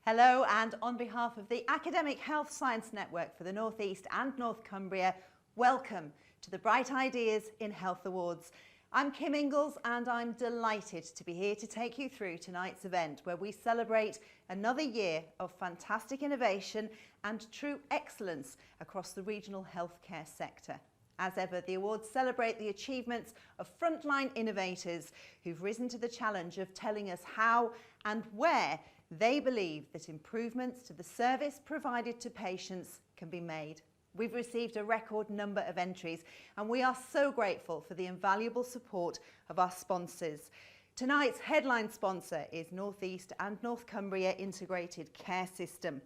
Hello, and on behalf of the Academic Health Science Network for the North East and North Cumbria, welcome to the Bright Ideas in Health Awards. I'm Kim Ingalls and I'm delighted to be here to take you through tonight's event where we celebrate another year of fantastic innovation and true excellence across the regional healthcare sector. As ever, the awards celebrate the achievements of frontline innovators who've risen to the challenge of telling us how and where they believe that improvements to the service provided to patients can be made. We've received a record number of entries and we are so grateful for the invaluable support of our sponsors. Tonight's headline sponsor is North East and North Cumbria Integrated Care System.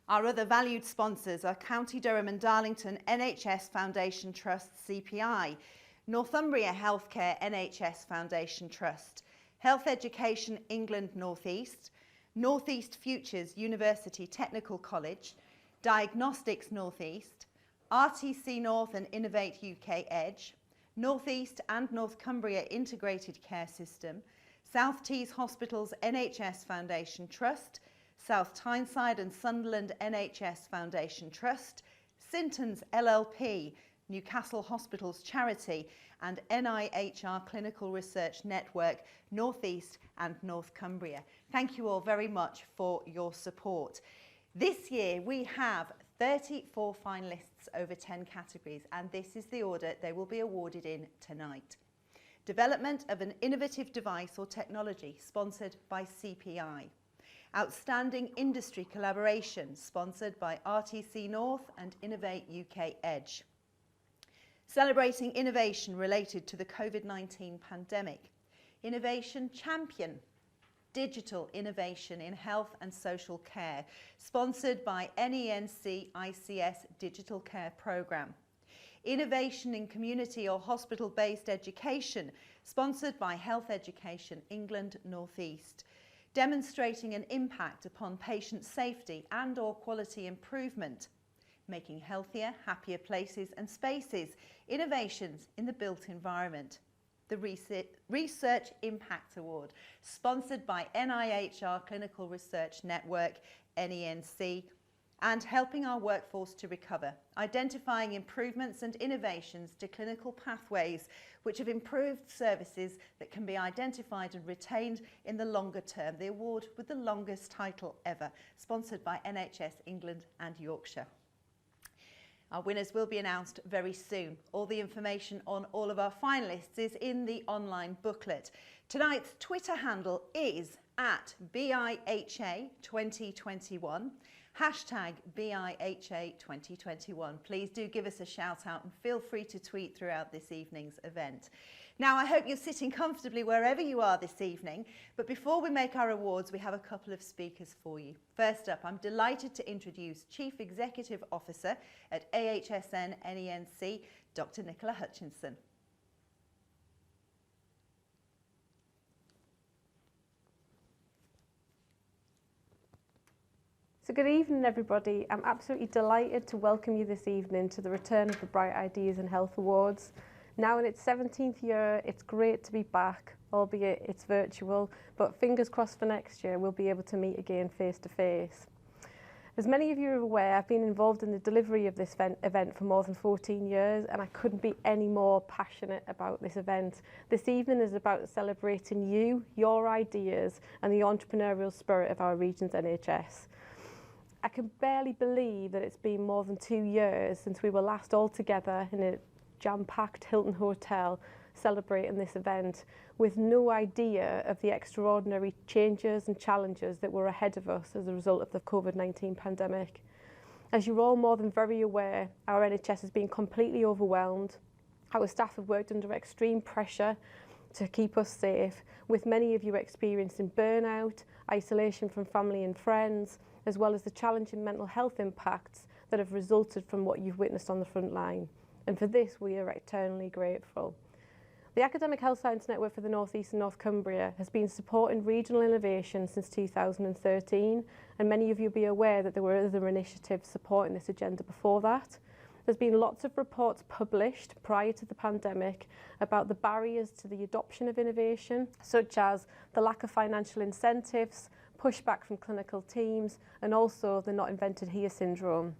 Our other valued sponsors are County Durham and Darlington NHS Foundation Trust CPI, Northumbria Healthcare NHS Foundation Trust, Health Education England North East, North East Futures University Technical College, Diagnostics North East, RTC North and Innovate UK Edge, North East and North Cumbria Integrated Care System, South Tees Hospitals NHS Foundation Trust, South Tyneside and Sunderland NHS Foundation Trust, Sintons LLP, Newcastle Hospitals Charity and NIHR Clinical Research Network, North East and North Cumbria. Thank you all very much for your support. This year we have 34 finalists over 10 categories and this is the order they will be awarded in tonight. Development of an innovative device or technology, sponsored by CPI. Outstanding industry collaboration, sponsored by RTC North and Innovate UK Edge. Celebrating innovation related to the COVID-19 pandemic. Innovation Champion. Digital Innovation in Health and Social Care, sponsored by NENC ICS Digital Care Programme. Innovation in Community or Hospital-Based Education, sponsored by Health Education England North East. Demonstrating an impact upon patient safety and/or quality improvement. Making healthier, happier places and spaces, innovations in the built environment. The Research Impact Award, sponsored by NIHR Clinical Research Network, NENC, and helping our workforce to recover, identifying improvements and innovations to clinical pathways which have improved services that can be identified and retained in the longer term. The award with the longest title ever, sponsored by NHS England and Yorkshire. Our winners will be announced very soon. All the information on all of our finalists is in the online booklet. Tonight's Twitter handle is @BIHA2021, hashtag BIHA2021. Please do give us a shout out and feel free to tweet throughout this evening's event. Now, I hope you're sitting comfortably wherever you are this evening, but before we make our awards, we have a couple of speakers for you. First up, I'm delighted to introduce Chief Executive Officer at AHSN NENC, Dr. Nicola Hutchinson. So good evening, everybody. I'm absolutely delighted to welcome you this evening to the return of the Bright Ideas in Health Awards. Now in its 17th year, it's great to be back, albeit it's virtual, but fingers crossed for next year we'll be able to meet again face to face. As many of you are aware, I've been involved in the delivery of this event for more than 14 years and I couldn't be any more passionate about this event. This evening is about celebrating you, your ideas and the entrepreneurial spirit of our region's NHS. I can barely believe that it's been more than 2 years since we were last all together in a jam-packed Hilton Hotel celebrating this event with no idea of the extraordinary changes and challenges that were ahead of us as a result of the COVID-19 pandemic. As you're all more than very aware, our NHS has been completely overwhelmed. Our staff have worked under extreme pressure to keep us safe, with many of you experiencing burnout, isolation from family and friends, as well as the challenging mental health impacts that have resulted from what you've witnessed on the front line. And for this, we are eternally grateful. The Academic Health Science Network for the North East and North Cumbria has been supporting regional innovation since 2013, and many of you will be aware that there were other initiatives supporting this agenda before that. There's been lots of reports published prior to the pandemic about the barriers to the adoption of innovation, such as the lack of financial incentives, pushback from clinical teams, and also the not invented here syndrome.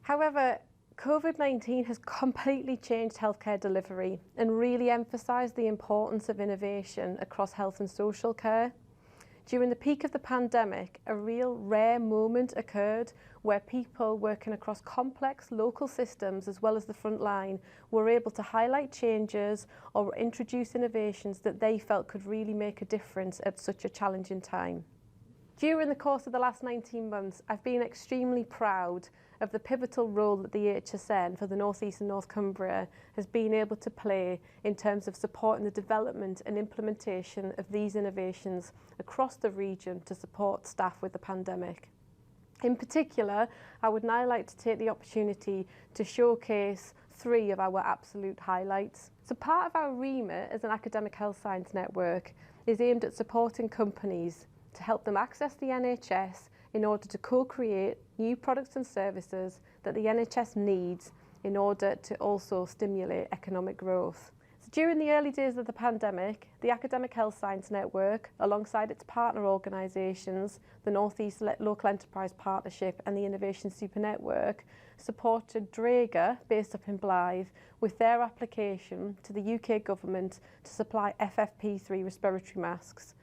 However, COVID-19 has completely changed healthcare delivery and really emphasised the importance of innovation across health and social care. During the peak of the pandemic, a real rare moment occurred where people working across complex local systems as well as the front line were able to highlight changes or introduce innovations that they felt could really make a difference at such a challenging time. During the course of the last 19 months, I've been extremely proud of the pivotal role that the AHSN for the North East and North Cumbria has been able to play in terms of supporting the development and implementation of these innovations across the region to support staff with the pandemic. In particular, I would now like to take the opportunity to showcase 3 of our absolute highlights. So part of our remit as an academic health science network is aimed at supporting companies to help them access the NHS in order to co-create new products and services that the NHS needs in order to also stimulate economic growth. So during the early days of the pandemic, the Academic Health Science Network, alongside its partner organisations, the North East Local Enterprise Partnership and the Innovation Super Network, supported Draeger, based up in Blythe, with their application to the UK Government to supply FFP3 respiratory masks.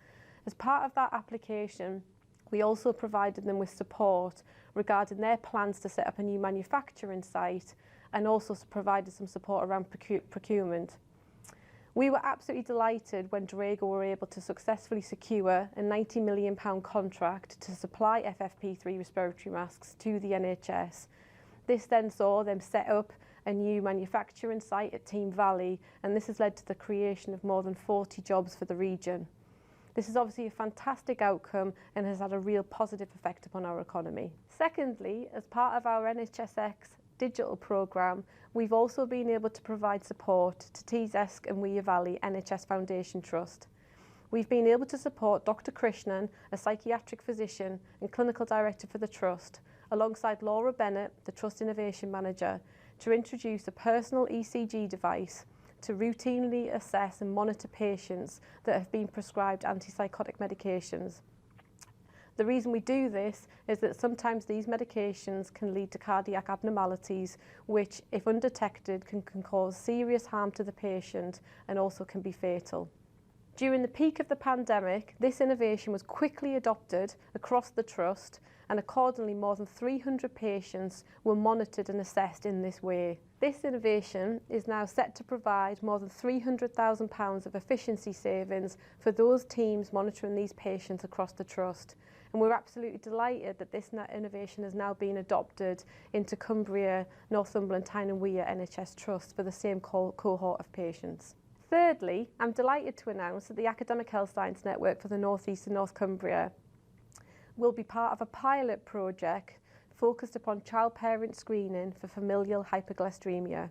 As part of that application, we also provided them with support regarding their plans to set up a new manufacturing site and also provided some support around procurement. We were absolutely delighted when Draeger were able to successfully secure a £90 million contract to supply FFP3 respiratory masks to the NHS. This then saw them set up a new manufacturing site at Team Valley, and this has led to the creation of more than 40 jobs for the region. This is obviously a fantastic outcome and has had a real positive effect upon our economy. Secondly, as part of our NHSX digital programme, we've also been able to provide support to Tees-Esk and Weir Valley NHS Foundation Trust. We've been able to support Dr Krishnan, a psychiatric physician and clinical director for the Trust, alongside Laura Bennett, the Trust Innovation Manager, to introduce a personal ECG device to routinely assess and monitor patients that have been prescribed antipsychotic medications. The reason we do this is that sometimes these medications can lead to cardiac abnormalities, which, if undetected, can cause serious harm to the patient and also can be fatal. During the peak of the pandemic, this innovation was quickly adopted across the Trust, and accordingly more than 300 patients were monitored and assessed in this way. This innovation is now set to provide more than £300,000 of efficiency savings for those teams monitoring these patients across the Trust. And we're absolutely delighted that this innovation has now been adopted into Cumbria, Northumberland, Tyne and Wear NHS Trust for the same cohort of patients. Thirdly, I'm delighted to announce that the Academic Health Science Network for the North East and North Cumbria will be part of a pilot project focused upon child-parent screening for familial hyperglycemia.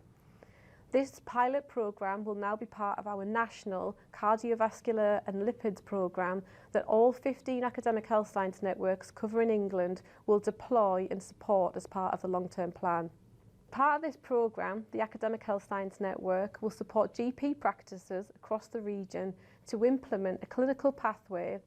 This pilot programme will now be part of our national cardiovascular and lipids programme that all 15 academic health science networks covering England will deploy and support as part of the long-term plan. Part of this programme, the Academic Health Science Network will support GP practices across the region to implement a clinical pathway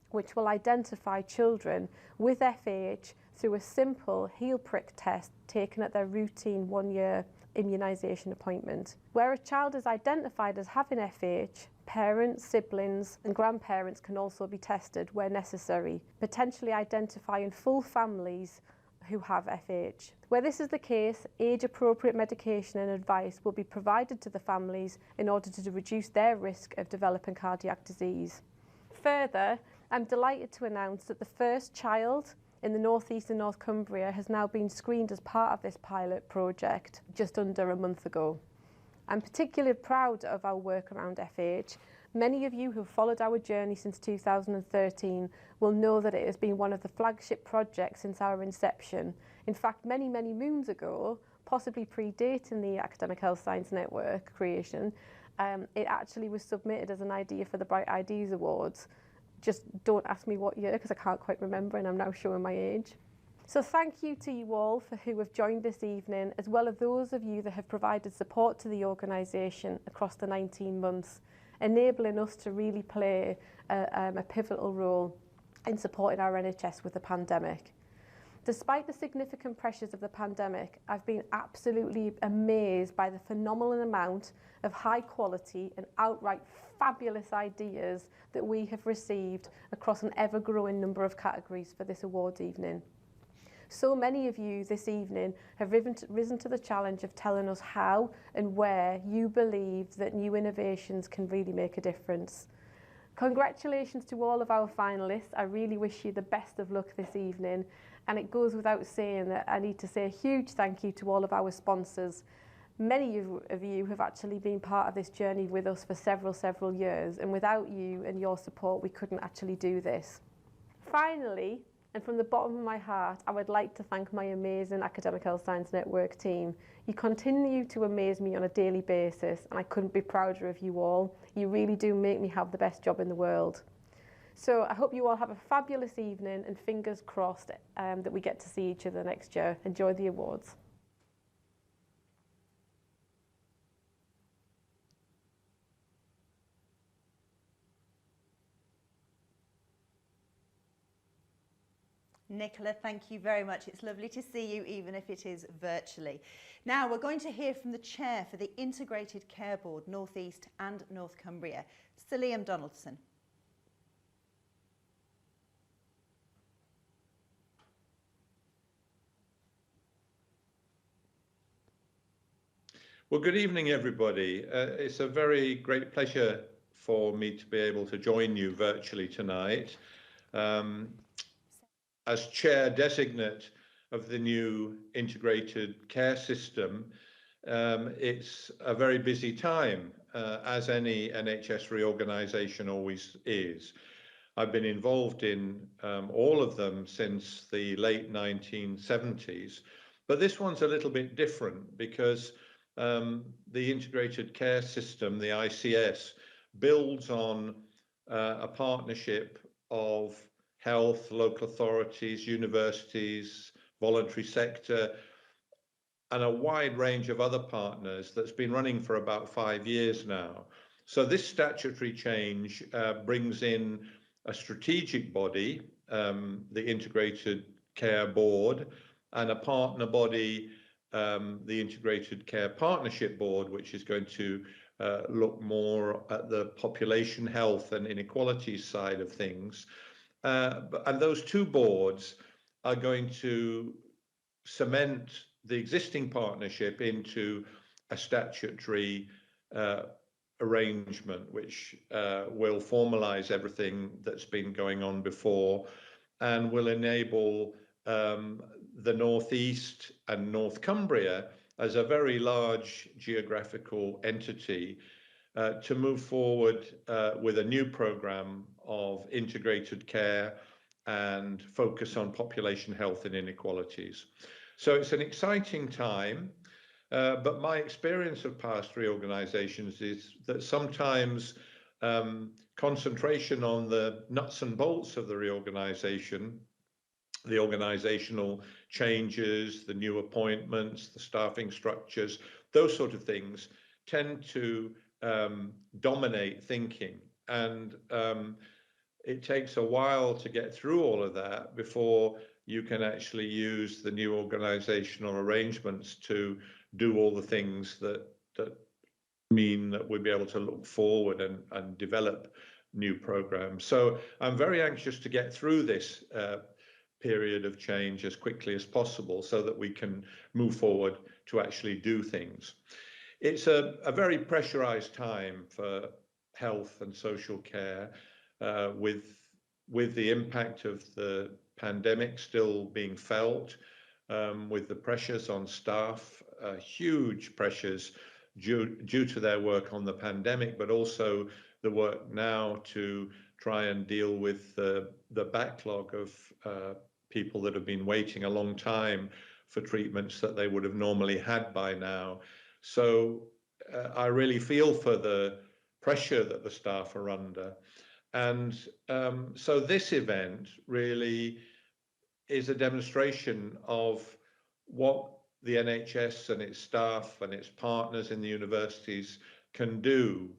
which will identify children with FH through a simple heel prick test taken at their routine 1-year immunisation appointment. Where a child is identified as having FH, parents, siblings and grandparents can also be tested where necessary, potentially identifying full families who have FH. Where this is the case, age-appropriate medication and advice will be provided to the families in order to reduce their risk of developing cardiac disease. Further, I'm delighted to announce that the first child in the North East and North Cumbria has now been screened as part of this pilot project just under a month ago. I'm particularly proud of our work around FH. Many of you who have followed our journey since 2013 will know that it has been one of the flagship projects since our inception. In fact, many moons ago, possibly predating the Academic Health Science Network creation, it actually was submitted as an idea for the Bright Ideas Awards. Just don't ask me what year because I can't quite remember and I'm now showing my age. So thank you to you all for who have joined this evening, as well as those of you that have provided support to the organisation across the 19 months, enabling us to really play a pivotal role in supporting our NHS with the pandemic. Despite the significant pressures of the pandemic, I've been absolutely amazed by the phenomenal amount of high quality and outright fabulous ideas that we have received across an ever-growing number of categories for this awards evening. So many of you this evening have risen to the challenge of telling us how and where you believe that new innovations can really make a difference. Congratulations to all of our finalists. I really wish you the best of luck this evening. And it goes without saying that I need to say a huge thank you to all of our sponsors. Many of you have actually been part of this journey with us for several years, and without you and your support, we couldn't actually do this. Finally, and from the bottom of my heart, I would like to thank my amazing Academic Health Science Network team. You continue to amaze me on a daily basis, and I couldn't be prouder of you all. You really do make me have the best job in the world. So I hope you all have a fabulous evening, and fingers crossed that we get to see each other next year. Enjoy the awards. Nicola, thank you very much. It's lovely to see you, even if it is virtually. Now we're going to hear from the chair for the Integrated Care Board, North East and North Cumbria, Sir Liam Donaldson. Well, good evening, everybody. It's a very great pleasure for me to be able to join you virtually tonight. As chair designate of the new integrated care system, it's a very busy time, as any NHS reorganisation always is. I've been involved in all of them since the late 1970s, but this one's a little bit different because the integrated care system, the ICS, builds on a partnership of health, local authorities, universities, voluntary sector, and a wide range of other partners that's been running for about 5 years now. So this statutory change brings in a strategic body, the Integrated Care Board, and a partner body, the Integrated Care Partnership Board, which is going to look more at the population health and inequalities side of things. And those two boards are going to cement the existing partnership into a statutory arrangement, which will formalise everything that's been going on before and will enable the North East and North Cumbria as a very large geographical entity to move forward with a new programme of integrated care and focus on population health and inequalities. So it's an exciting time, but my experience of past reorganisations is that sometimes concentration on the nuts and bolts of the reorganisation, the organisational changes, the new appointments, the staffing structures, those sort of things tend to dominate thinking. And it takes a while to get through all of that before you can actually use the new organisational arrangements to do all the things that mean that we'll be able to look forward and develop new programs. So I'm very anxious to get through this period of change as quickly as possible so that we can move forward to actually do things. It's a very pressurized time for health and social care with the impact of the pandemic still being felt, with the pressures on staff, huge pressures due to their work on the pandemic, but also the work now to try and deal with the backlog of people that have been waiting a long time for treatments that they would have normally had by now. So I really feel for the pressure that the staff are under. And so this event really is a demonstration of what the NHS and its staff and its partners in the universities can do,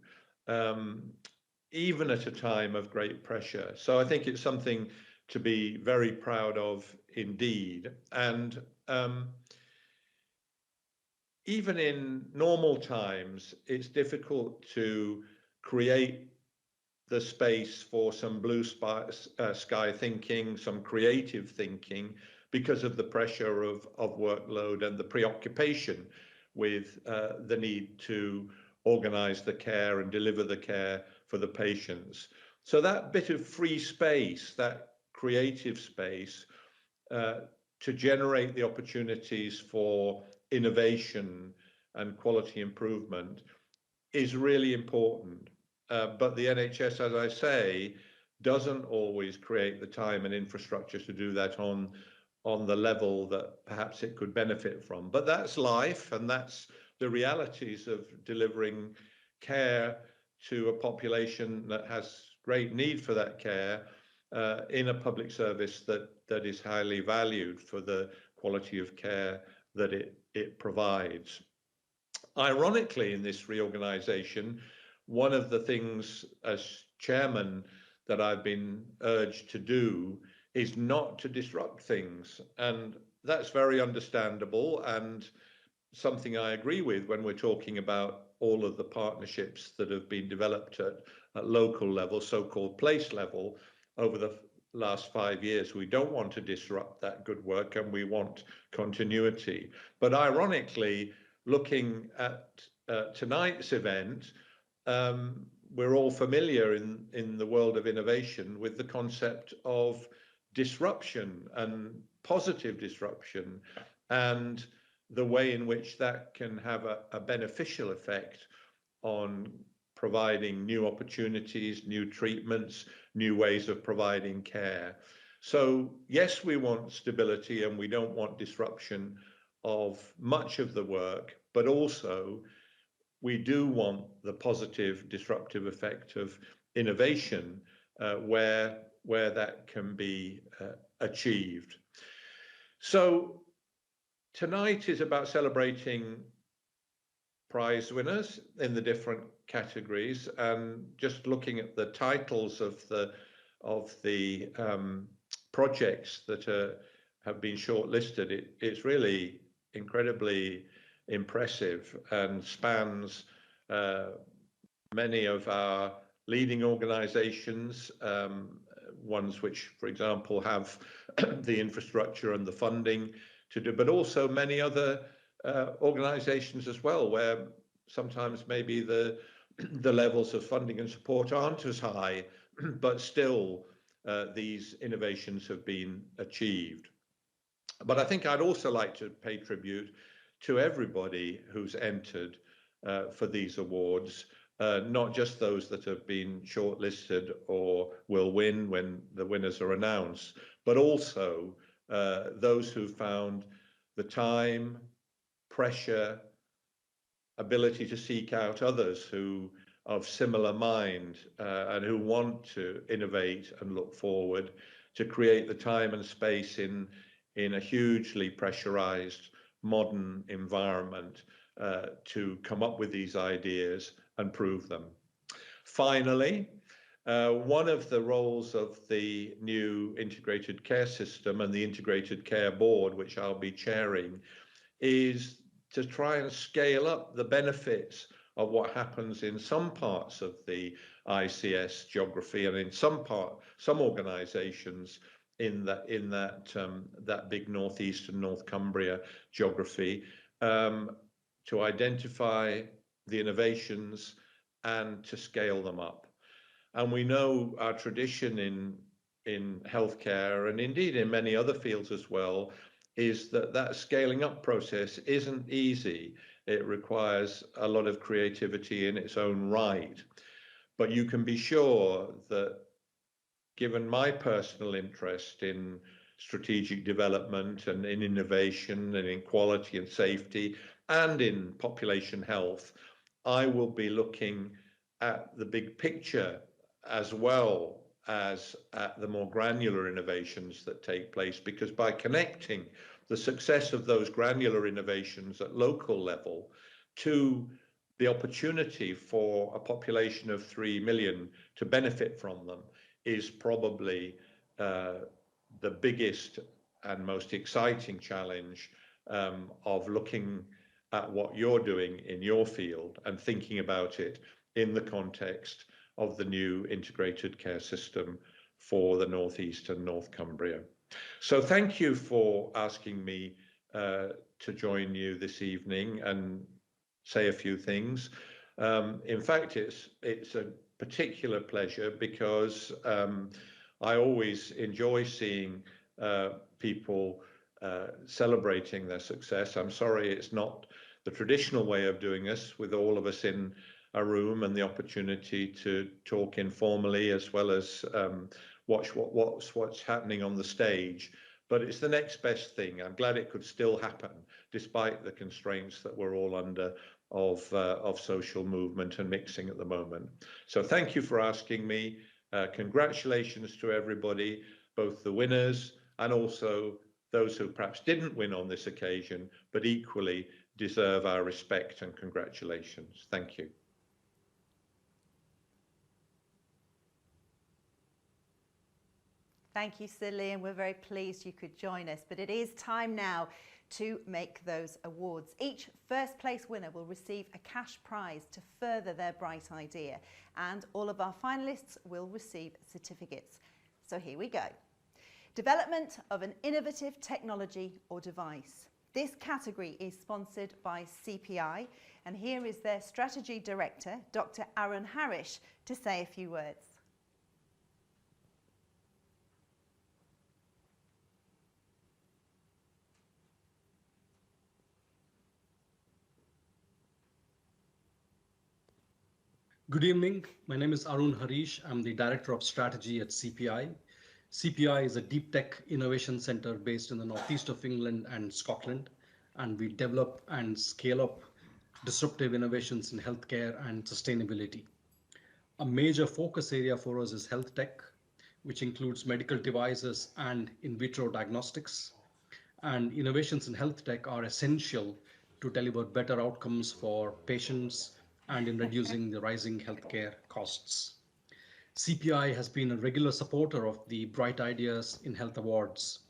even at a time of great pressure. So I think it's something to be very proud of indeed. And even in normal times, it's difficult to create the space for some blue sky thinking, some creative thinking, because of the pressure of workload and the preoccupation with the need to organize the care and deliver the care for the patients. So that bit of free space, that creative space, to generate the opportunities for innovation and quality improvement is really important. But the NHS, as I say, doesn't always create the time and infrastructure to do that on the level that perhaps it could benefit from. But that's life, and that's the realities of delivering care to a population that has great need for that care in a public service that is highly valued for the quality of care that it provides. Ironically, in this reorganization, one of the things as chairman that I've been urged to do is not to disrupt things. And that's very understandable and something I agree with when we're talking about all of the partnerships that have been developed at local level, so-called place level, over the last 5 years. We don't want to disrupt that good work, and we want continuity. But ironically, looking at tonight's event, we're all familiar in the world of innovation with the concept of disruption and positive disruption, and the way in which that can have a beneficial effect on providing new opportunities, new treatments, new ways of providing care. So yes, we want stability and we don't want disruption of much of the work, but also we do want the positive disruptive effect of innovation where that can be achieved. So tonight is about celebrating prize winners in the different categories, and just looking at the titles of the projects that have been shortlisted, it's really incredibly impressive and spans many of our leading organizations, ones which, for example, have the infrastructure and the funding to do, but also many other organizations as well, where sometimes maybe the levels of funding and support aren't as high, but still these innovations have been achieved. But I think I'd also like to pay tribute to everybody who's entered for these awards, not just those that have been shortlisted or will win when the winners are announced, but also those who found the time, pressure, ability to seek out others who of similar mind and who want to innovate and look forward, to create the time and space in a hugely pressurized modern environment to come up with these ideas and prove them. Finally, one of the roles of the new integrated care system and the integrated care board, which I'll be chairing, is to try and scale up the benefits of what happens in some parts of the ICS geography and in some organizations in that big northeast and North Cumbria geography, to identify the innovations and to scale them up. And we know our tradition in healthcare, and indeed in many other fields as well, is that scaling up process isn't easy. It requires a lot of creativity in its own right. But you can be sure that, given my personal interest in strategic development and in innovation and in quality and safety and in population health, I will be looking at the big picture as well as at the more granular innovations that take place, because by connecting the success of those granular innovations at local level to the opportunity for a population of 3 million to benefit from them is probably the biggest and most exciting challenge of looking at what you're doing in your field and thinking about it in the context of the new integrated care system for the North East and North Cumbria. So thank you for asking me to join you this evening and say a few things. In fact, it's a particular pleasure because I always enjoy seeing people celebrating their success. I'm sorry it's not the traditional way of doing this, with all of us in a room and the opportunity to talk informally as well as watch what's happening on the stage. But it's the next best thing. I'm glad it could still happen despite the constraints that we're all under of social movement and mixing at the moment. So thank you for asking me. Congratulations to everybody, both the winners and also those who perhaps didn't win on this occasion, but equally deserve our respect and congratulations. Thank you. Thank you, Sir Liam. We're very pleased you could join us, but it is time now to make those awards. Each first place winner will receive a cash prize to further their bright idea, and all of our finalists will receive certificates. So here we go. Development of an innovative technology or device. This category is sponsored by CPI, and here is their strategy director, Dr. Aaron Harrish, to say a few words. Good evening. My name is Arun Harish. I'm the Director of Strategy at CPI. CPI is a deep tech innovation center based in the northeast of England and Scotland, and we develop and scale up disruptive innovations in healthcare and sustainability. A major focus area for us is health tech, which includes medical devices and in vitro diagnostics. And innovations in health tech are essential to deliver better outcomes for patients and in reducing the rising healthcare costs. CPI has been a regular supporter of the Bright Ideas in Health Awards.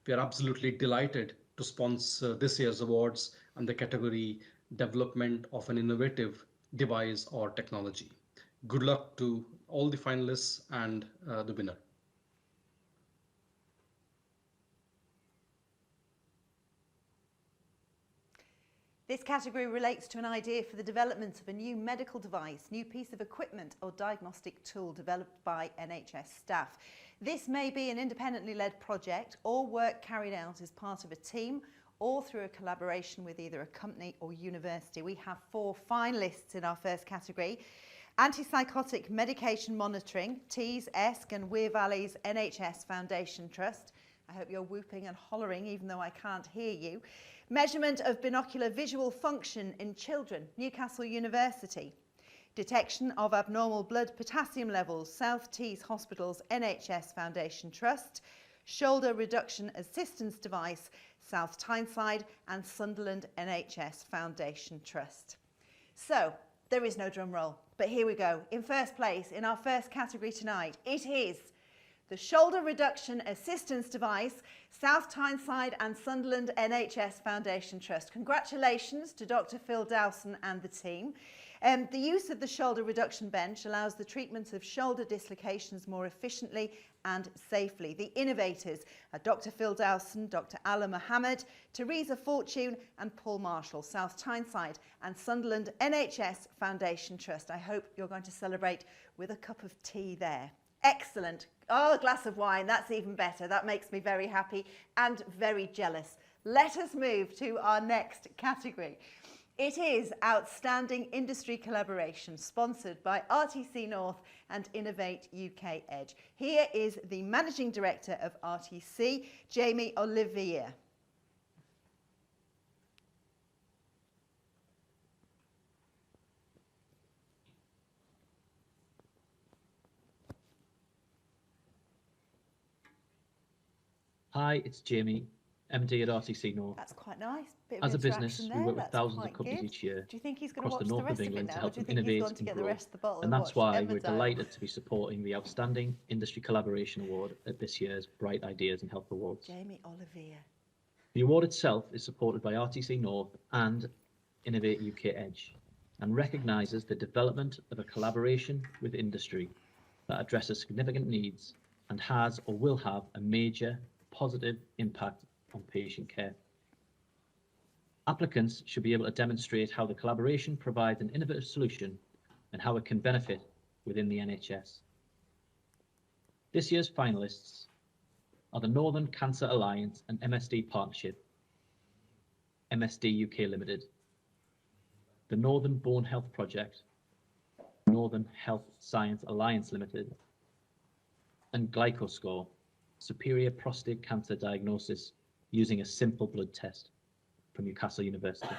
We are absolutely delighted to sponsor this year's awards and the category Development of an Innovative Device or Technology. Good luck to all the finalists and the winner. This category relates to an idea for the development of a new medical device, new piece of equipment or diagnostic tool developed by NHS staff. This may be an independently led project or work carried out as part of a team or through a collaboration with either a company or university. We have 4 finalists in our first category. Antipsychotic Medication Monitoring, Tees, ESC and Wear Valley's NHS Foundation Trust. I hope you're whooping and hollering even though I can't hear you. Measurement of binocular visual function in children, Newcastle University. Detection of abnormal blood potassium levels, South Tees Hospital's NHS Foundation Trust. Shoulder reduction assistance device, South Tyneside and Sunderland NHS Foundation Trust. So, there is no drum roll, but here we go. In first place, in our first category tonight, it is the Shoulder Reduction Assistance Device, South Tyneside and Sunderland NHS Foundation Trust. Congratulations to Dr. Phil Dowson and the team. The use of the shoulder reduction bench allows the treatment of shoulder dislocations more efficiently and safely. The innovators are Dr. Phil Dowson, Dr. Ala Mohammed, Teresa Fortune and Paul Marshall, South Tyneside and Sunderland NHS Foundation Trust. I hope you're going to celebrate with a cup of tea there. Excellent. Oh, a glass of wine, that's even better. That makes me very happy and very jealous. Let us move to our next category. It is Outstanding Industry Collaboration, sponsored by RTC North and Innovate UK Edge. Here is the Managing Director of RTC, Jamie Olivier. Hi, it's Jamie. MD at RTC North. That's quite nice. Bit of As a business, interaction we there. work with That's thousands of quite companies good. each year Do you think he's going to across watch the the north rest of of it England now, to or help do you them think he's innovate gone to and get the grow. rest of the bottle And and that's watch why we're Emmerdale? delighted to be supporting the outstanding Industry Collaboration Award at this year's Bright Ideas in Health Awards. Jamie Olivier. The award itself is supported by RTC North and Innovate UK Edge and recognises the development of a collaboration with industry that addresses significant needs and has or will have a major positive impact on patient care. Applicants should be able to demonstrate how the collaboration provides an innovative solution and how it can benefit within the NHS. This year's finalists are the Northern Cancer Alliance and MSD Partnership, MSD UK Limited, the Northern Bone Health Project, Northern Health Science Alliance Limited, and GlycoScore, superior prostate cancer diagnosis using a simple blood test from Newcastle University.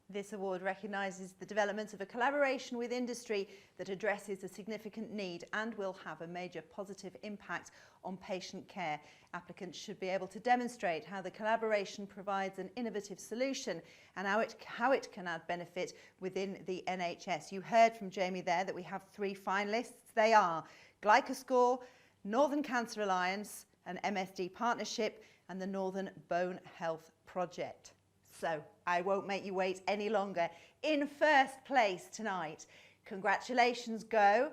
This award recognises the development of a collaboration with industry that addresses a significant need and will have a major positive impact on patient care. Applicants should be able to demonstrate how the collaboration provides an innovative solution and how it can add benefit within the NHS. You heard from Jamie there that we have 3 finalists. They are GlycoScore, Northern Cancer Alliance, an MSD Partnership, and the Northern Bone Health Project. So I won't make you wait any longer. In first place tonight, congratulations go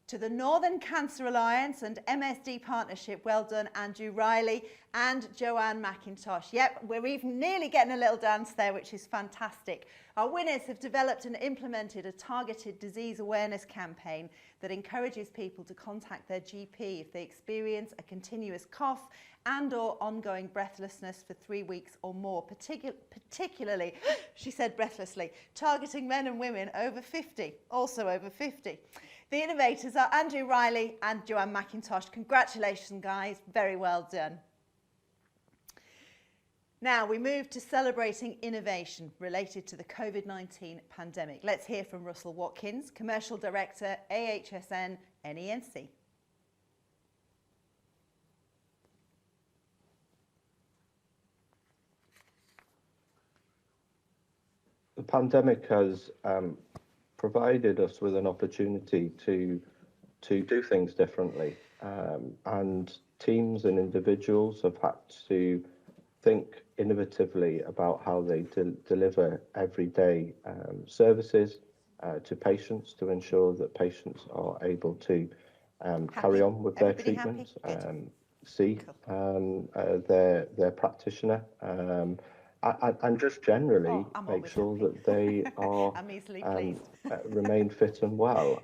to the Northern Cancer Alliance and MSD Partnership. Well done, Andrew Riley and Joanne McIntosh. Yep, we're even nearly getting a little dance there, which is fantastic. Our winners have developed and implemented a targeted disease awareness campaign that encourages people to contact their GP if they experience a continuous cough and/or ongoing breathlessness for 3 weeks or more, particularly, she said breathlessly, targeting men and women over 50, also over 50. The innovators are Andrew Riley and Joanne McIntosh. Congratulations, guys. Very well done. Now we move to celebrating innovation related to the COVID-19 pandemic. Let's hear from Russell Watkins, Commercial Director, AHSN NENC. The pandemic has provided us with an opportunity to do things differently, and teams and individuals have had to think innovatively about how they deliver everyday services to patients to ensure that patients are able to carry on with their treatment, see their practitioner, and just generally make sure that they are remain fit and well.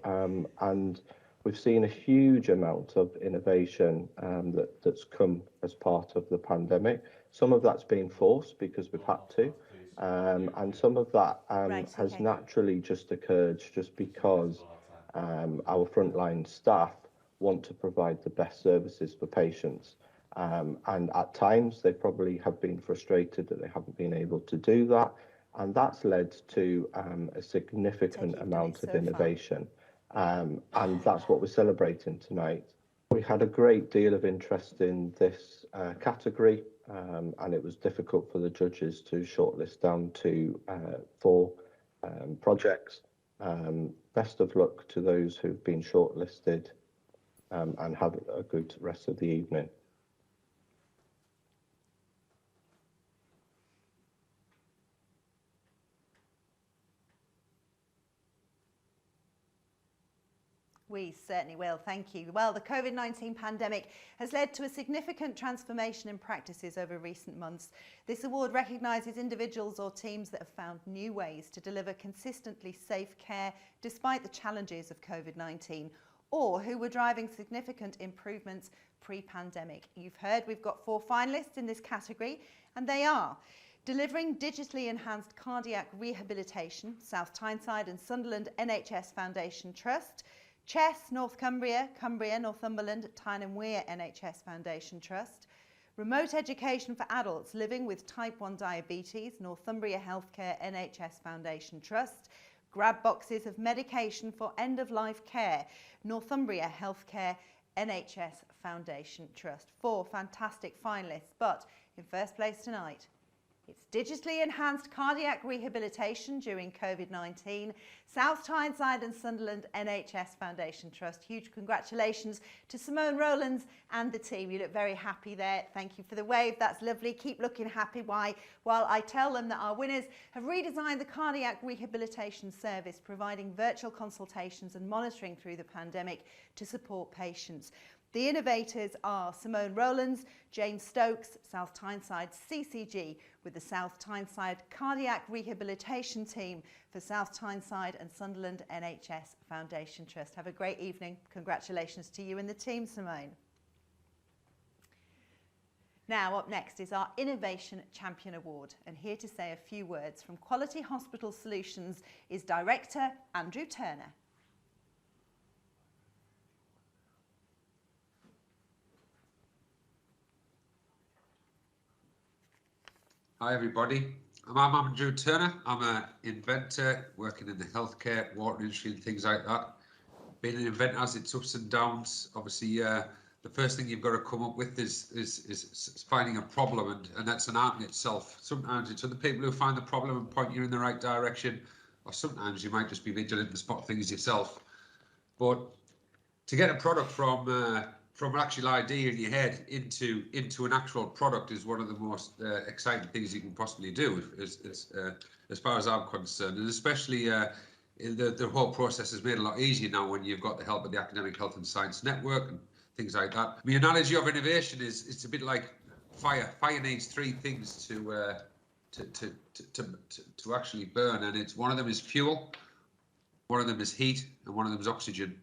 And we've seen a huge amount of innovation that's come as part of the pandemic. Some of that's been forced because we've had to, and some of that has naturally just occurred just because our frontline staff want to provide the best services for patients. And at times they probably have been frustrated that they haven't been able to do that. And that's led to a significant amount of innovation. And that's what we're celebrating tonight. We had a great deal of interest in this category, and it was difficult for the judges to shortlist down to 4 projects. Best of luck to those who've been shortlisted, and have a good rest of the evening. We certainly will, thank you. Well, the COVID-19 pandemic has led to a significant transformation in practices over recent months. This award recognises individuals or teams that have found new ways to deliver consistently safe care despite the challenges of COVID-19, or who were driving significant improvements pre-pandemic. You've heard we've got 4 finalists in this category, and they are delivering digitally enhanced cardiac rehabilitation, South Tyneside and Sunderland NHS Foundation Trust; Chess, North Cumbria, Cumbria, Northumberland, Tyne and Wear NHS Foundation Trust; Remote Education for Adults Living with Type 1 Diabetes, Northumbria Healthcare NHS Foundation Trust; grab boxes of medication for end-of-life care, Northumbria Healthcare NHS Foundation Trust. 4 fantastic finalists, but in first place tonight, it's digitally enhanced cardiac rehabilitation during COVID-19, South Tyneside and Sunderland NHS Foundation Trust. Huge congratulations to Simone Rowlands and the team. You look very happy there. Thank you for the wave. That's lovely. Keep looking happy while I tell them that our winners have redesigned the cardiac rehabilitation service, providing virtual consultations and monitoring through the pandemic to support patients. The innovators are Simone Rowlands, James Stokes, South Tyneside CCG, with the South Tyneside Cardiac Rehabilitation Team for South Tyneside and Sunderland NHS Foundation Trust. Have a great evening. Congratulations to you and the team, Simone. Now, up next is our Innovation Champion Award, and here to say a few words from Quality Hospital Solutions is Director Andrew Turner. Hi everybody, I'm Andrew Turner. I'm an inventor working in the healthcare, water industry and things like that. Being an inventor has its ups and downs. Obviously, the first thing you've got to come up with is finding a problem, and that's an art in itself. Sometimes it's other people who find the problem and point you in the right direction, or sometimes you might just be vigilant and spot things yourself. But to get a product from an actual idea in your head into an actual product is one of the most exciting things you can possibly do, as far as I'm concerned, and especially the whole process is made a lot easier now when you've got the help of the Academic Health and Science Network and things like that. The analogy of innovation is it's a bit like fire. Fire needs 3 things to actually burn, and it's one of them is fuel, one of them is heat, and one of them is oxygen.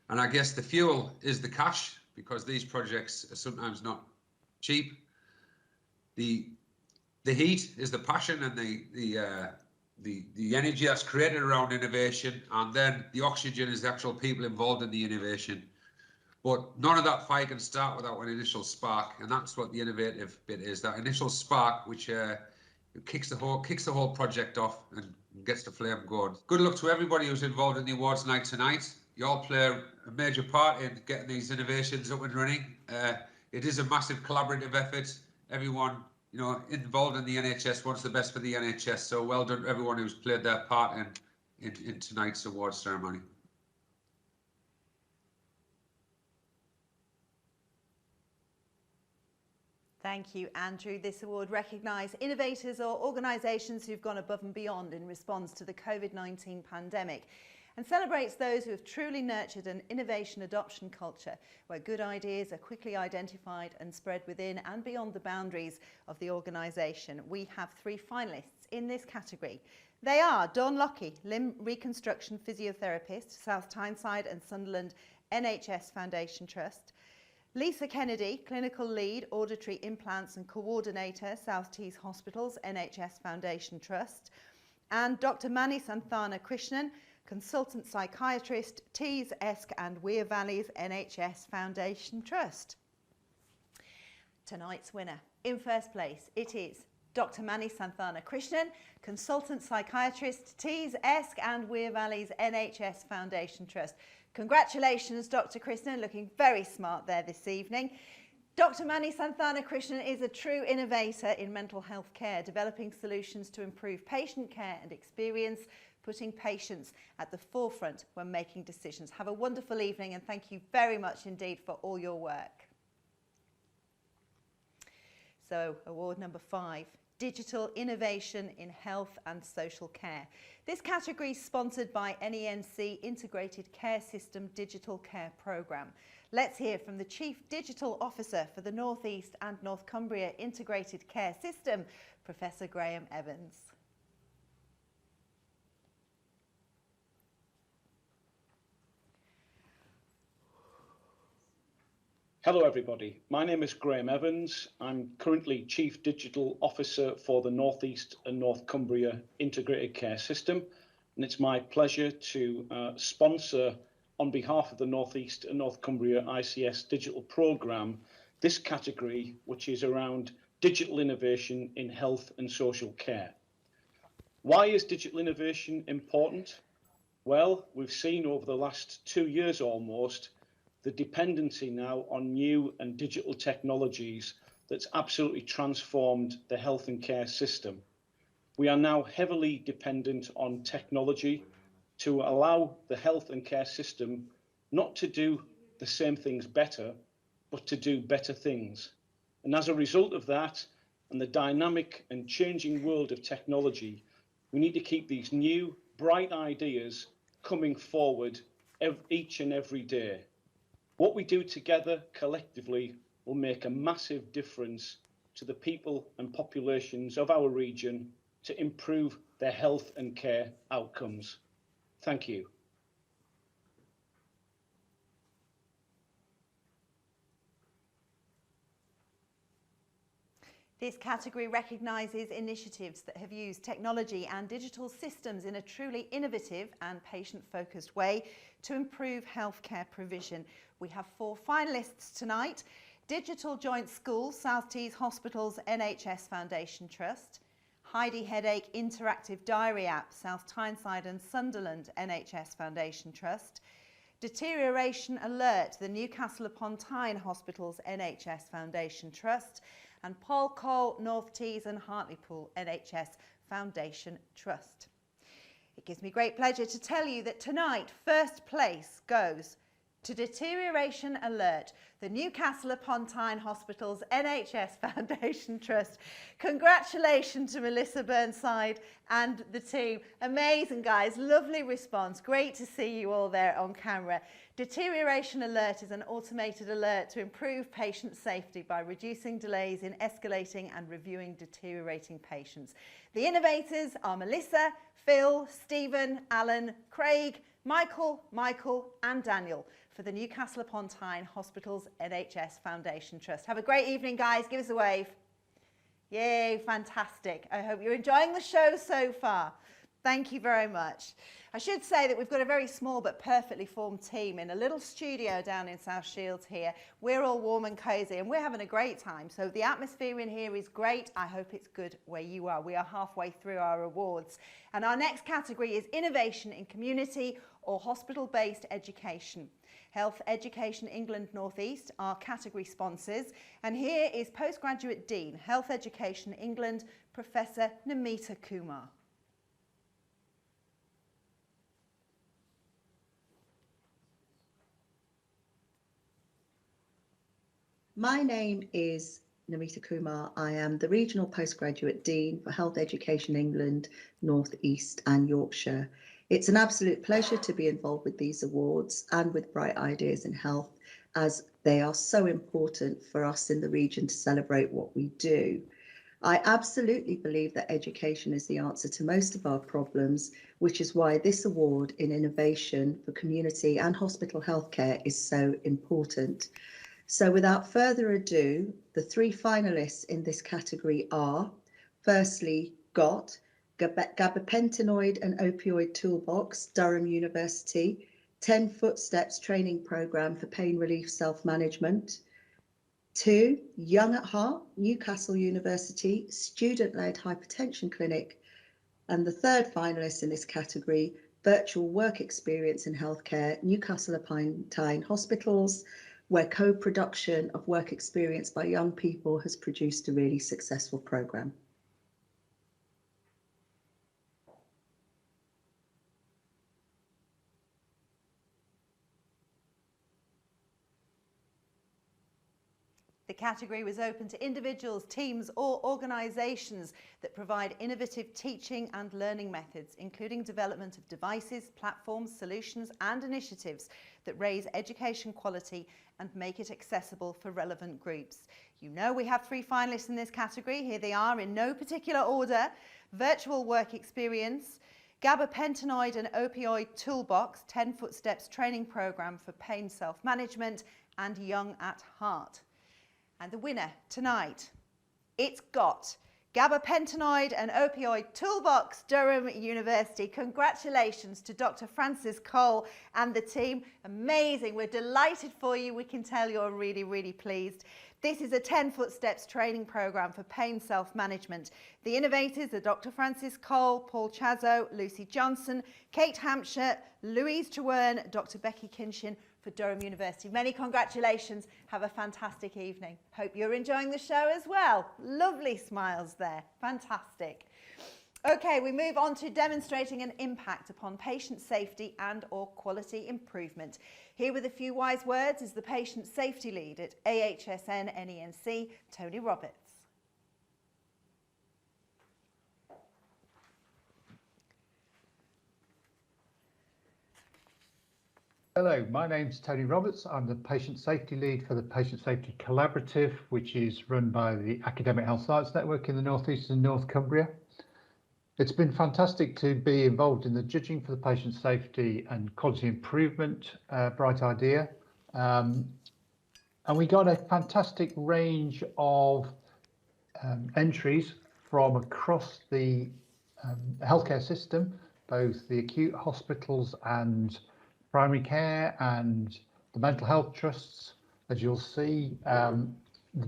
And I guess the fuel is the cash, because these projects are sometimes not cheap. The heat is the passion and the energy that's created around innovation, and then the oxygen is the actual people involved in the innovation. But none of that fire can start without an initial spark, and that's what the innovative bit is, that initial spark which kicks the whole project off and gets the flame going. Good luck to everybody who's involved in the awards night tonight. You all play a major part in getting these innovations up and running. It is a massive collaborative effort. Everyone, involved in the NHS wants the best for the NHS. So well done to everyone who's played their part in tonight's awards ceremony. Thank you, Andrew. This award recognises innovators or organisations who've gone above and beyond in response to the COVID-19 pandemic, and celebrates those who have truly nurtured an innovation adoption culture where good ideas are quickly identified and spread within and beyond the boundaries of the organisation. We have 3 finalists in this category. They are Dawn Lockie, limb reconstruction physiotherapist, South Tyneside and Sunderland NHS Foundation Trust; Lisa Kennedy, clinical lead, auditory implants and coordinator, South Tees Hospitals NHS Foundation Trust; and Dr. Mani Santhana Krishnan, consultant psychiatrist, Tees, Esk and Weir Valleys NHS Foundation Trust. Tonight's winner, in first place, it is Dr. Mani Santhana Krishnan, consultant psychiatrist, Tees, Esk and Weir Valleys NHS Foundation Trust. Congratulations, Dr. Krishnan, looking very smart there this evening. Dr. Mani Santhana Krishnan is a true innovator in mental health care, developing solutions to improve patient care and experience, putting patients at the forefront when making decisions. Have a wonderful evening, and thank you very much indeed for all your work. So, award number 5, Digital Innovation in Health and Social Care. This category is sponsored by NENC Integrated Care System Digital Care Programme. Let's hear from the Chief Digital Officer for the North East and North Cumbria Integrated Care System, Professor Graham Evans. Hello everybody, my name is Graham Evans. I'm currently Chief Digital Officer for the North East and North Cumbria Integrated Care System, and it's my pleasure to sponsor on behalf of the North East and North Cumbria ICS Digital Programme this category, which is around digital innovation in health and social care. Why is digital innovation important? Well, we've seen over the last 2 years almost the dependency now on new and digital technologies that's absolutely transformed the health and care system. We are now heavily dependent on technology to allow the health and care system not to do the same things better, but to do better things. And as a result of that, and the dynamic and changing world of technology, we need to keep these new, bright ideas coming forward each and every day. What we do together collectively will make a massive difference to the people and populations of our region to improve their health and care outcomes. Thank you. This category recognises initiatives that have used technology and digital systems in a truly innovative and patient-focused way to improve healthcare provision. We have 4 finalists tonight: Digital Joint Schools, South Tees Hospitals NHS Foundation Trust; Heidi Headache Interactive Diary App, South Tyneside and Sunderland NHS Foundation Trust; Deterioration Alert, the Newcastle upon Tyne Hospitals NHS Foundation Trust; and Paul Cole, North Tees and Hartlepool NHS Foundation Trust. It gives me great pleasure to tell you that tonight first place goes to Deterioration Alert, the Newcastle upon Tyne Hospitals NHS Foundation Trust. Congratulations to Melissa Burnside and the team. Amazing, guys. Lovely response. Great to see you all there on camera. Deterioration Alert is an automated alert to improve patient safety by reducing delays in escalating and reviewing deteriorating patients. The innovators are Melissa, Phil, Stephen, Alan, Craig, Michael and Daniel for the Newcastle upon Tyne Hospitals NHS Foundation Trust. Have a great evening, guys. Give us a wave. Yay, fantastic. I hope you're enjoying the show so far. Thank you very much. I should say that we've got a very small but perfectly formed team in a little studio down in South Shields here. We're all warm and cosy and we're having a great time. So the atmosphere in here is great. I hope it's good where you are. We are halfway through our awards. And our next category is Innovation in Community or Hospital-Based Education. Health Education England North East are category sponsors. And here is Postgraduate Dean, Health Education England, Professor Namita Kumar. My name is Namita Kumar. I am the Regional Postgraduate Dean for Health Education England, North East and Yorkshire. It's an absolute pleasure to be involved with these awards and with Bright Ideas in Health, as they are so important for us in the region to celebrate what we do. I absolutely believe that education is the answer to most of our problems, which is why this award in innovation for community and hospital healthcare is so important. So without further ado, the 3 finalists in this category are, firstly, GOT, Gabapentinoid and Opioid Toolbox, Durham University, 10 Footsteps Training Programme for Pain Relief Self-Management. 2, Young at Heart, Newcastle University, Student-Led Hypertension Clinic. And the 3rd finalist in this category, Virtual Work Experience in Healthcare, Newcastle upon Tyne Hospitals, where co-production of work experience by young people has produced a really successful programme. The category was open to individuals, teams or organisations that provide innovative teaching and learning methods, including development of devices, platforms, solutions and initiatives that raise education quality and make it accessible for relevant groups. You know we have 3 finalists in this category. Here they are in no particular order: Virtual Work Experience, Gabapentinoid and Opioid Toolbox, 10 Footsteps Training Programme for Pain Self-Management, and Young at Heart. And the winner tonight, it's got Gabapentinoid and Opioid Toolbox, Durham University. Congratulations to Dr. Francis Cole and the team. Amazing. We're delighted for you. We can tell you're really, really pleased. This is a 10 footsteps training programme for pain self-management. The innovators are Dr. Francis Cole, Paul Chazzo, Lucy Johnson, Kate Hampshire, Louise Trewern, Dr. Becky Kinshin for Durham University. Many congratulations. Have a fantastic evening. Hope you're enjoying the show as well. Lovely smiles there. Fantastic. Okay, we move on to demonstrating an impact upon patient safety and or quality improvement. Here with a few wise words is the patient safety lead at AHSN NENC, Tony Roberts. Hello, my name's Tony Roberts. I'm the Patient Safety Lead for the Patient Safety Collaborative, which is run by the Academic Health Science Network in the North East and North Cumbria. It's been fantastic to be involved in the judging for the patient safety and quality improvement bright idea. And we got a fantastic range of entries from across the healthcare system, both the acute hospitals and primary care and the mental health trusts. As you'll see,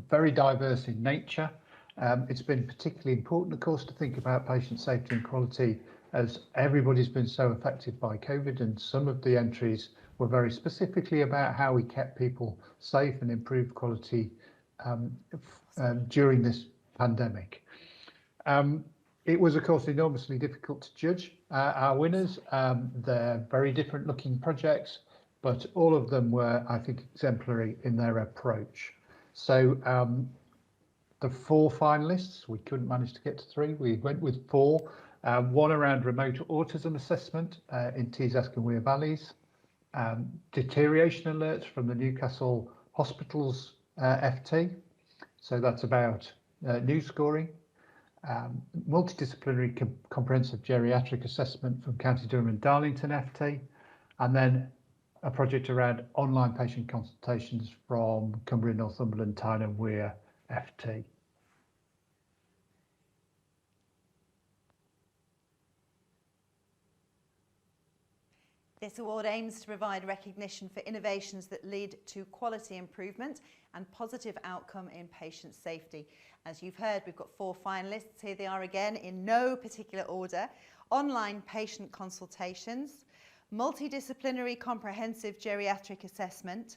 very diverse in nature. It's been particularly important, of course, to think about patient safety and quality as everybody's been so affected by COVID, and some of the entries were very specifically about how we kept people safe and improved quality during this pandemic. It was, of course, enormously difficult to judge our winners. They're very different looking projects, but all of them were, I think, exemplary in their approach. So the 4 finalists, we couldn't manage to get to 3. We went with 4. One around remote autism assessment in Tees-Esk and Wear Valleys, deterioration alerts from the Newcastle Hospitals FT. So that's about news scoring. Multidisciplinary comprehensive geriatric assessment from County Durham and Darlington FT, and then a project around online patient consultations from Cumbria, Northumberland, Tyne and Wear FT. This award aims to provide recognition for innovations that lead to quality improvement and positive outcome in patient safety. As you've heard, we've got 4 finalists. Here they are again in no particular order. Online patient consultations, multidisciplinary comprehensive geriatric assessment,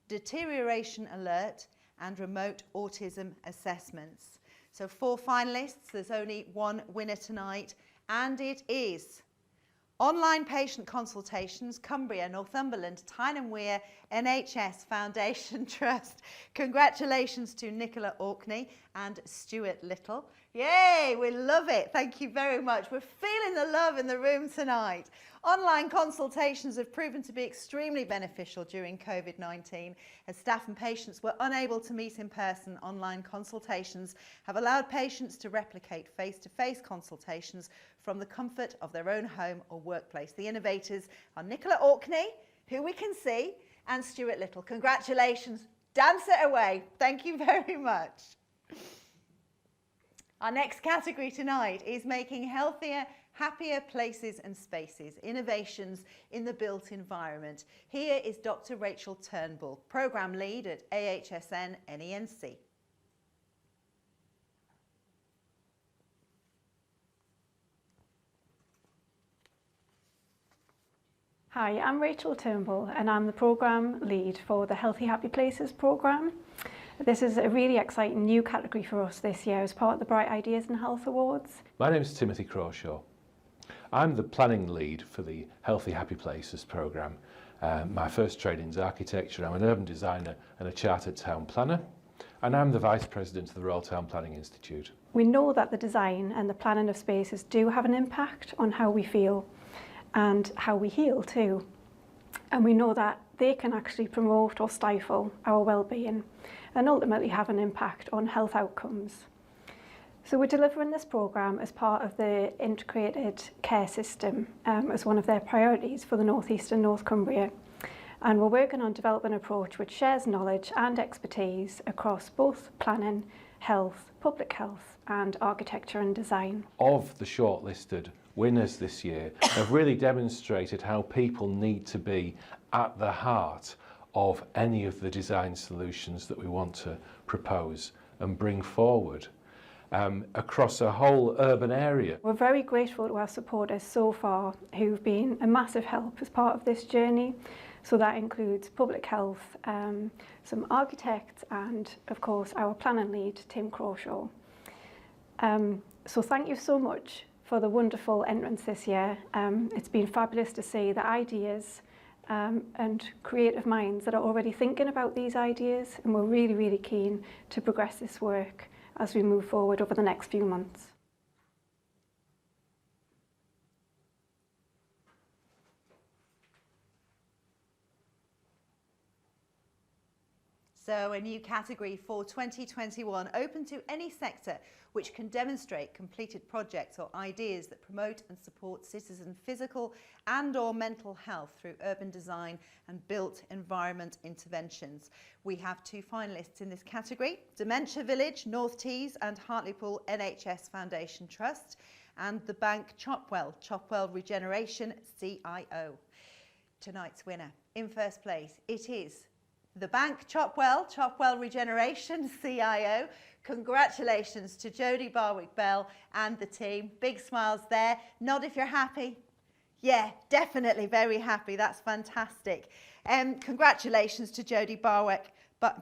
deterioration alert, and remote autism assessments. So 4 finalists, there's only 1 winner tonight, and it is online patient consultations, Cumbria, Northumberland, Tyne and Wear, NHS Foundation Trust. Congratulations to Nicola Orkney and Stuart Little. Yay, we love it. Thank you very much. We're feeling the love in the room tonight. Online consultations have proven to be extremely beneficial during COVID-19. As staff and patients were unable to meet in person, online consultations have allowed patients to replicate face-to-face consultations from the comfort of their own home or workplace. The innovators are Nicola Orkney, who we can see, and Stuart Little. Congratulations. Dance it away. Thank you very much. Our next category tonight is making healthier, happier places and spaces, innovations in the built environment. Here is Dr. Rachel Turnbull, Programme Lead at AHSN NENC. Hi, I'm Rachel Turnbull and I'm the Programme Lead for the Healthy Happy Places programme. This is a really exciting new category for us this year as part of the Bright Ideas in Health Awards. My name is Timothy Crawshaw. I'm the planning lead for the Healthy Happy Places programme. My first training is architecture. I'm an urban designer and a chartered town planner, and I'm the Vice President of the Royal Town Planning Institute. We know that the design and the planning of spaces do have an impact on how we feel and how we heal too. And we know that they can actually promote or stifle our well-being and ultimately have an impact on health outcomes. So we're delivering this programme as part of the integrated care system as one of their priorities for the North East and North Cumbria. And we're working on developing an approach which shares knowledge and expertise across both planning, health, public health and architecture and design. Of the shortlisted winners this year have really demonstrated how people need to be at the heart of any of the design solutions that we want to propose and bring forward across a whole urban area. We're very grateful to our supporters so far who've been a massive help as part of this journey. So that includes public health, some architects and of course our planning lead, Tim Crawshaw. So thank you so much for the wonderful entrance this year. It's been fabulous to see the ideas and creative minds that are already thinking about these ideas, and we're really, really keen to progress this work as we move forward over the next few months. So a new category for 2021, open to any sector which can demonstrate completed projects or ideas that promote and support citizen physical and or mental health through urban design and built environment interventions. We have 2 finalists in this category: Dementia Village, North Tees and Hartlepool NHS Foundation Trust, and the Bank Chopwell Regeneration CIO. Tonight's winner, in first place, it is the Bank Chopwell Regeneration CIO. Congratulations to Jodie Barwick-Bell and the team. Big smiles there. Nod if you're happy. Yeah, definitely very happy. That's fantastic. Congratulations to Jodie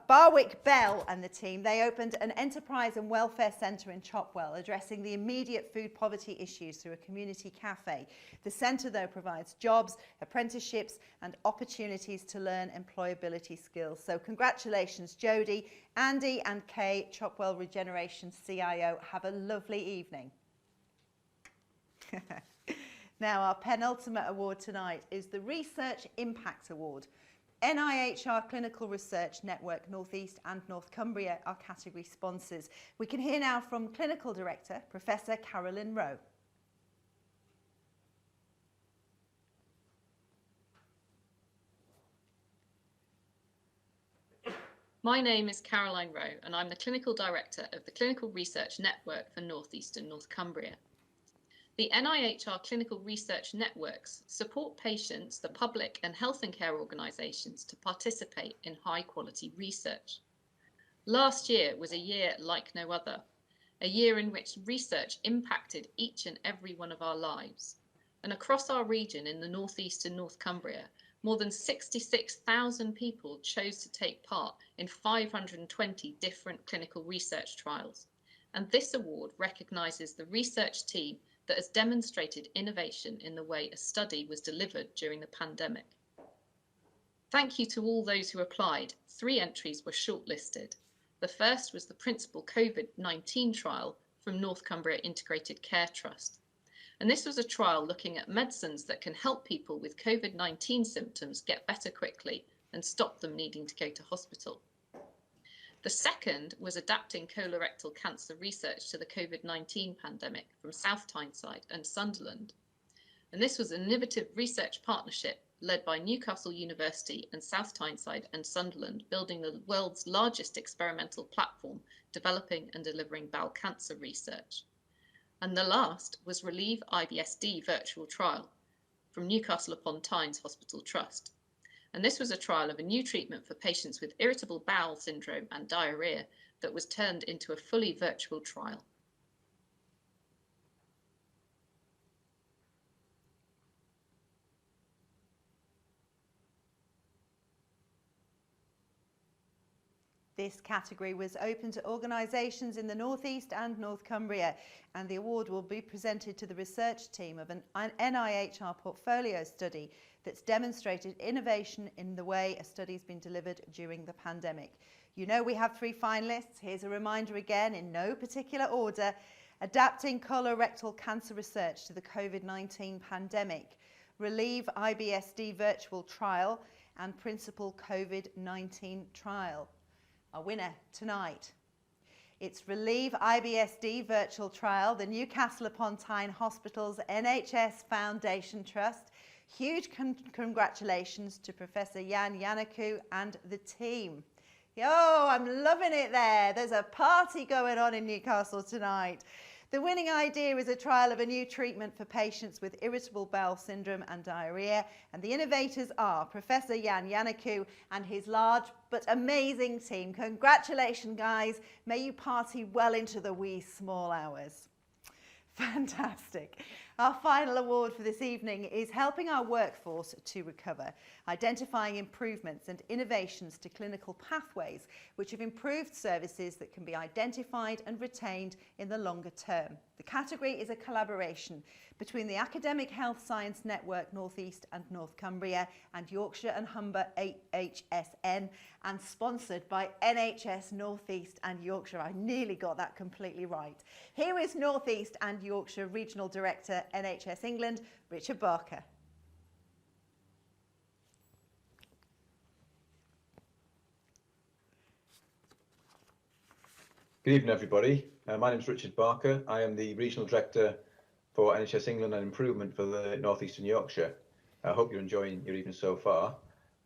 Barwick-Bell and the team. They opened an enterprise and welfare centre in Chopwell, addressing the immediate food poverty issues through a community cafe. The centre, though, provides jobs, apprenticeships and opportunities to learn employability skills. So congratulations, Jodie, Andy and Kay, Chopwell Regeneration CIO. Have a lovely evening. Now, our penultimate award tonight is the Research Impact Award. NIHR Clinical Research Network North East and North Cumbria are category sponsors. We can hear now from Clinical Director, Professor Carolyn Rowe. My name is Caroline Rowe and I'm the Clinical Director of the Clinical Research Network for North East and North Cumbria. The NIHR clinical research networks support patients, the public and health and care organisations to participate in high quality research. Last year was a year like no other, a year in which research impacted each and every one of our lives. And across our region in the North East and North Cumbria, more than 66,000 people chose to take part in 520 different clinical research trials. And this award recognises the research team that has demonstrated innovation in the way a study was delivered during the pandemic. Thank you to all those who applied. 3 entries were shortlisted. The first was the Principal COVID-19 trial from North Cumbria Integrated Care Trust. And this was a trial looking at medicines that can help people with COVID-19 symptoms get better quickly and stop them needing to go to hospital. The second was adapting colorectal cancer research to the COVID-19 pandemic from South Tyneside and Sunderland. And this was an innovative research partnership led by Newcastle University and South Tyneside and Sunderland, building the world's largest experimental platform developing and delivering bowel cancer research. And the last was Relieve IBSD virtual trial from Newcastle upon Tynes Hospital Trust. And this was a trial of a new treatment for patients with irritable bowel syndrome and diarrhea that was turned into a fully virtual trial. This category was open to organisations in the North East and North Cumbria, and the award will be presented to the research team of an NIHR portfolio study that's demonstrated innovation in the way a study's been delivered during the pandemic. You know we have 3 finalists. Here's a reminder again in no particular order. Adapting colorectal cancer research to the COVID-19 pandemic, Relieve IBSD virtual trial and Principal COVID-19 trial. Our winner tonight. It's Relieve IBSD virtual trial, the Newcastle upon Tyne Hospital's NHS Foundation Trust. Huge congratulations to Professor Jan Yanaku and the team. Oh, I'm loving it there. There's a party going on in Newcastle tonight. The winning idea is a trial of a new treatment for patients with irritable bowel syndrome and diarrhoea, and the innovators are Professor Jan Yanaku and his large but amazing team. Congratulations, guys. May you party well into the wee small hours. Fantastic. Our final award for this evening is helping our workforce to recover, identifying improvements and innovations to clinical pathways which have improved services that can be identified and retained in the longer term. The category is a collaboration between the Academic Health Science Network North East and North Cumbria and Yorkshire and Humber AHSN, and sponsored by NHS North East and Yorkshire. I nearly got that completely right. Here is North East and Yorkshire Regional Director, NHS England, Richard Barker. Good evening, everybody. My name is Richard Barker. I am the Regional Director for NHS England and Improvement for the North Eastern Yorkshire. I hope you're enjoying your evening so far.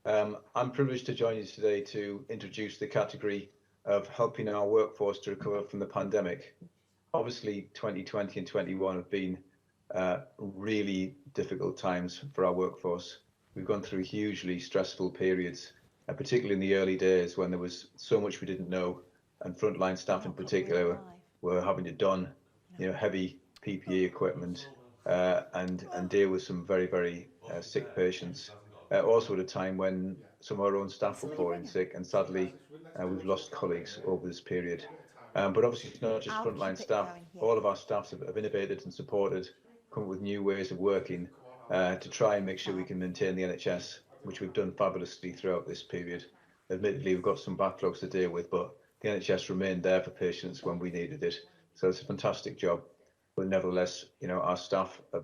I'm privileged to join you today to introduce the category of helping our workforce to recover from the pandemic. Obviously, 2020 and 21 have been really difficult times for our workforce. We've gone through hugely stressful periods, particularly in the early days when there was so much we didn't know, and frontline staff in particular were having to don, heavy PPE equipment and deal with some very sick patients. Also at a time when some of our own staff were falling sick, and sadly we've lost colleagues over this period. But obviously it's not just frontline staff. All of our staff have innovated and supported, come up with new ways of working to try and make sure we can maintain the NHS, which we've done fabulously throughout this period. Admittedly, we've got some backlogs to deal with, but the NHS remained there for patients when we needed it. So it's a fantastic job. But nevertheless, our staff are,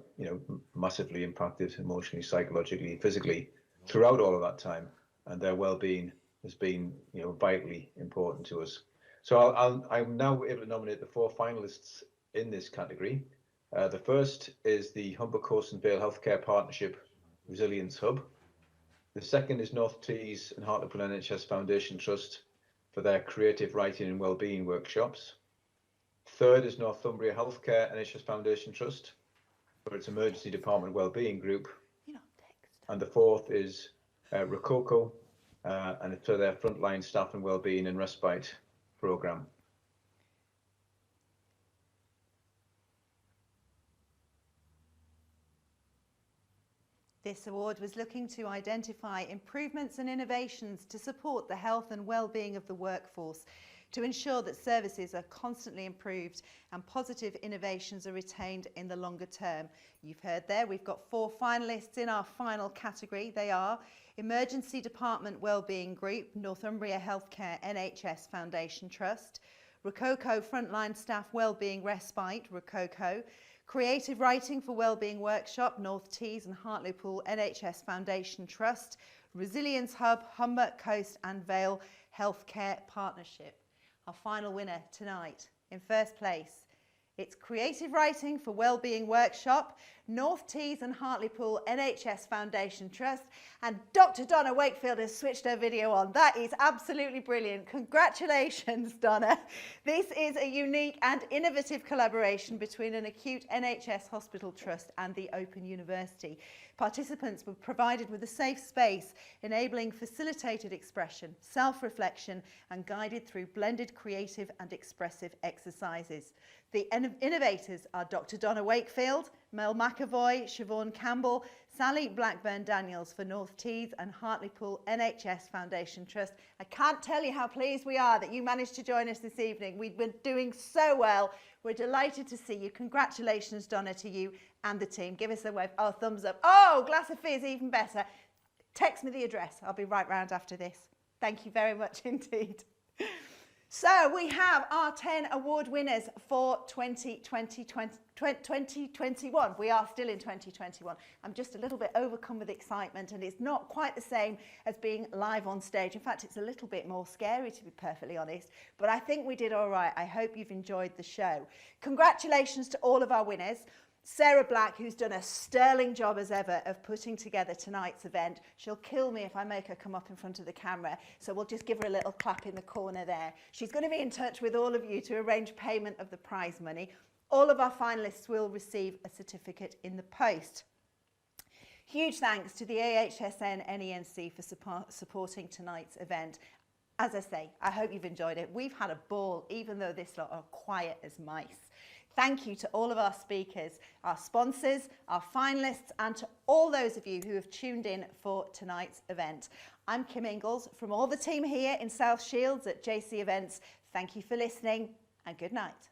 massively impacted emotionally, psychologically, physically throughout all of that time, and their well-being has been, vitally important to us. So I'm now able to nominate the 4 finalists in this category. The first is the Humber Coast and Vale Healthcare Partnership Resilience Hub. The second is North Tees and Hartlepool NHS Foundation Trust for their creative writing and wellbeing workshops. Third is Northumbria Healthcare NHS Foundation Trust for its emergency department wellbeing group. And the fourth is Rococo and for their frontline staff and wellbeing and respite programme. This award was looking to identify improvements and innovations to support the health and well-being of the workforce, to ensure that services are constantly improved and positive innovations are retained in the longer term. You've heard there, we've got 4 finalists in our final category. They are Emergency Department Wellbeing Group, Northumbria Healthcare NHS Foundation Trust, Rococo Frontline Staff Wellbeing Respite, Rococo, Creative Writing for Wellbeing Workshop, North Tees and Hartlepool NHS Foundation Trust, Resilience Hub, Humber Coast and Vale Healthcare Partnership. Our final winner tonight, in first place, it's Creative Writing for Wellbeing Workshop, North Tees and Hartlepool NHS Foundation Trust, and Dr. Donna Wakefield has switched her video on. That is absolutely brilliant. Congratulations, Donna. This is a unique and innovative collaboration between an acute NHS hospital trust and the Open University. Participants were provided with a safe space, enabling facilitated expression, self-reflection, and guided through blended creative and expressive exercises. The innovators are Dr. Donna Wakefield, Mel McAvoy, Siobhan Campbell, Sally Blackburn-Daniels for North Tees and Hartlepool NHS Foundation Trust. I can't tell you how pleased we are that you managed to join us this evening. We've been doing so well. We're delighted to see you. Congratulations, Donna, to you and the team. Give us a wave. Oh, thumbs up. Oh, glass of fizz, even better. Text me the address. I'll be right round after this. Thank you very much indeed. So we have our 10 award winners for 2021. We are still in 2021. I'm just a little bit overcome with excitement, and it's not quite the same as being live on stage. In fact, it's a little bit more scary, to be perfectly honest, but I think we did all right. I hope you've enjoyed the show. Congratulations to all of our winners. Sarah Black, who's done a sterling job as ever of putting together tonight's event. She'll kill me if I make her come up in front of the camera, so we'll just give her a little clap in the corner there. She's going to be in touch with all of you to arrange payment of the prize money. All of our finalists will receive a certificate in the post. Huge thanks to the AHSN NENC for supporting tonight's event. As I say, I hope you've enjoyed it. We've had a ball, even though this lot are quiet as mice. Thank you to all of our speakers, our sponsors, our finalists, and to all those of you who have tuned in for tonight's event. I'm Kim Ingalls from all the team here in South Shields at JC Events. Thank you for listening and good night.